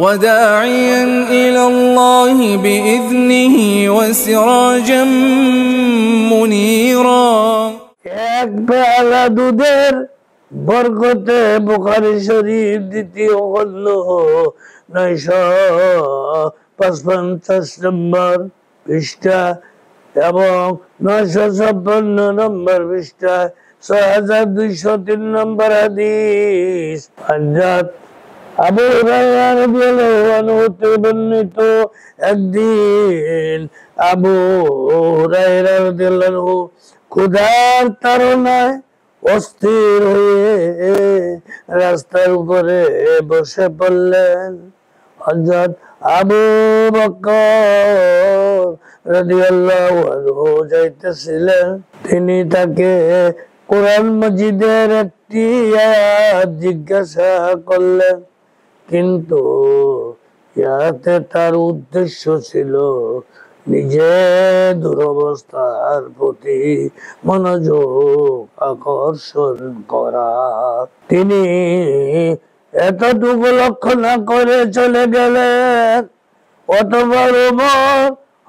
وداعيا إلى الله بإذنه وسراجا منيرا এক পেয়ালা দুধের বরকতে বুখারী শরীফ দ্বিতীয় খণ্ড 955 নম্বর পৃষ্ঠা এবং 956 নম্বর পৃষ্ঠা 6203 নম্বর হাদিস। হযরত আবু হুরায়রা রাদিয়াল্লাহু আনহু হতে বর্ণিত, একদিন আবু হুরায়রা রাদিয়াল্লাহু আনহু ক্ষুধার তাড়নায় অস্থির হয়ে রাস্তার উপরে বসে পড়লেন। হযরত আবু বকর রাদিয়াল্লাহু আনহু যাইতেছিলেন। তিনি তাকে কোরআন মাজিদের একটি আয়াত জিজ্ঞাসা করলেন, কিন্তু ইয়াতে তার উদ্দেশ্য ছিল নিজের দুরবস্থার প্রতি মনোযোগ আকর্ষণ করা। তিনি এতটুকু লক্ষ্য না করে চলে গেলেন। অতঃপর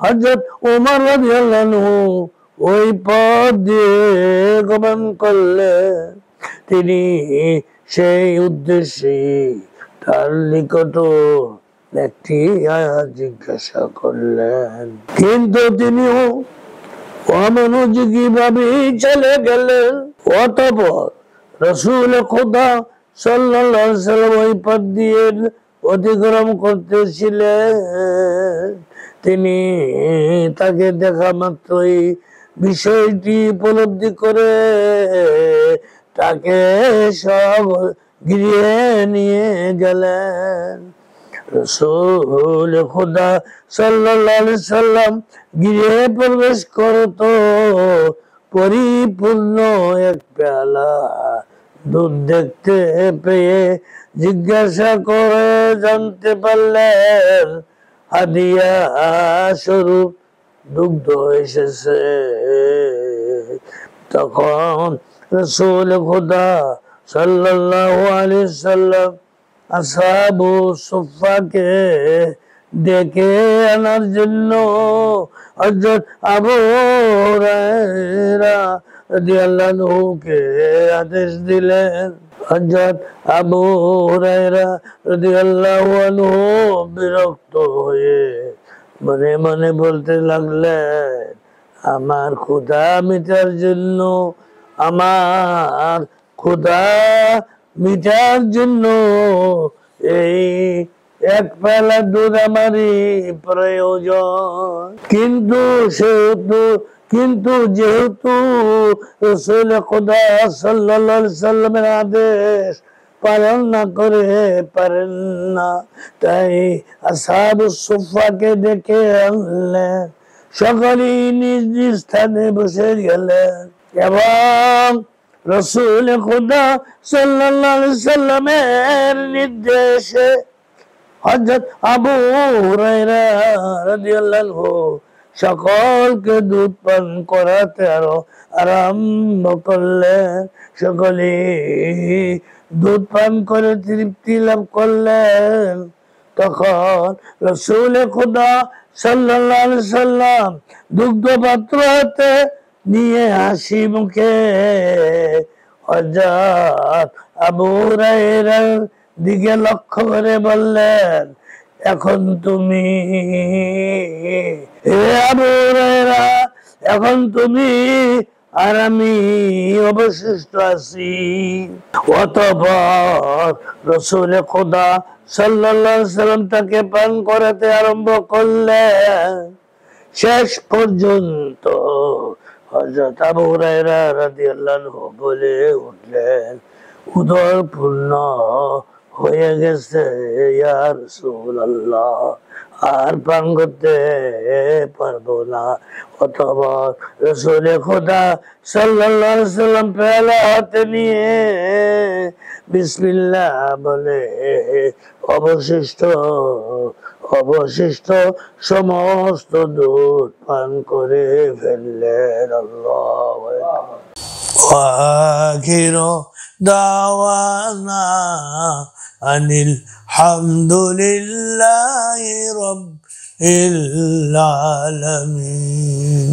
হযরত ওমর রাদিয়াল্লাহু আনহু ওই পথ দিয়ে গমন করলেন। তিনি সেই উদ্দেশ্যে তার নিকট একটি আয়াত জিজ্ঞাসা করলেন, কিন্তু তিনিও অমনোযোগী ভাবে চলে গেলেন। অতঃপর রাসূল খুদা সাল্লাল্লাহু আলাইহি ওয়াসাল্লাম ওই পথ দিয়ে অতিক্রম করতেছিলেন। তিনি তাকে দেখা মাত্রই বিষয়টি উপলব্ধি করে তাকে সব গৃহে নিয়ে গেলেন। রাসূল খুদা সাল্লাল্লাহু আলাইহি ওয়াসাল্লাম গৃহে প্রবেশ করত পরিপূর্ণ এক পেয়ালা দুধ দেখতে পেয়ে জিজ্ঞাসা করে জানতে পারলেন হাদিয়া স্বরূপ দুগ্ধ এসেছে। তখন রাসূল খুদা সাল্লাল্লাহু আলাইহি ওয়াসাল্লাম আসহাবু সুফফাকে ডেকে আনার জন্য হযরত আবু হুরায়রা রাদিয়াল্লাহু আনহুকে আদেশ দিলেন। হযরত আবু হুরায়রা রাদিয়াল্লাহু আনহু বিরক্ত হয়ে মনে মনে বলতে লাগলেন, আমার ক্ষুধা মিটার জন্য এই এক পেয়ালা দুধ আমারই প্রয়োজন। কিন্তু যেহেতু রাসূল খুদা সাল্লাল্লাহু আলাইহি ওয়াসাল্লামের আদেশ পালন না করে পারেন না, তাই আসহাবুস সুফফাকে ডেকে আনলেন। সকলেই নিজ নিজ স্থানে বসে গেলেন এবং রাসূল খুদা সাল্লাল্লাহু আলাইহি ওয়াসাল্লামের নির্দেশে হযরত আবু হুরায়রা রাদিয়াল্লাহু আনহু সকলকে দুধ পান করাতে আরম্ভ করলেন। সকলেই দুধ পান করে তৃপ্তি লাভ করলেন। তখন রাসূল খুদা সাল্লাল্লাহু আলাইহি ওয়াসাল্লাম দুগ্ধ পাত্র হাতে নিয়ে হাসি মুখে হযরত আবু হুরায়রার দিকে লক্ষ্য করে বললেন, এখন তুমি হে আবু হুরায়রা, এখন তুমি আর আমি অবশিষ্ট আছি। অতঃপর রাসূল খুদা সাল্লাল্লাহু আলাইহি ওয়াসাল্লাম তাকে পান করাতে আরম্ভ করলেন। শেষ পর্যন্ত হযরত আবু হুরায়রা রাদিয়াল্লাহু আনহু বলে উঠলেন, উদর পূর্ণ হয়ে গেছে ইয়া রাসূলুল্লাহ, আর পান করতে পারবো না। অতঃপর রাসূল খুদা সাল্লাল্লাহু আলাইহি ওয়াসাল্লাম পেয়ালা হাতে নিয়ে বিসমিল্লাহ বলে অবশিষ্ট সমস্ত দুধ পান করে ফেললেন। আল্লাহু আকবার। আখিরু দাওয়ানা আনিল হামদুলিল্লাহি রাব্বিল আলামিন।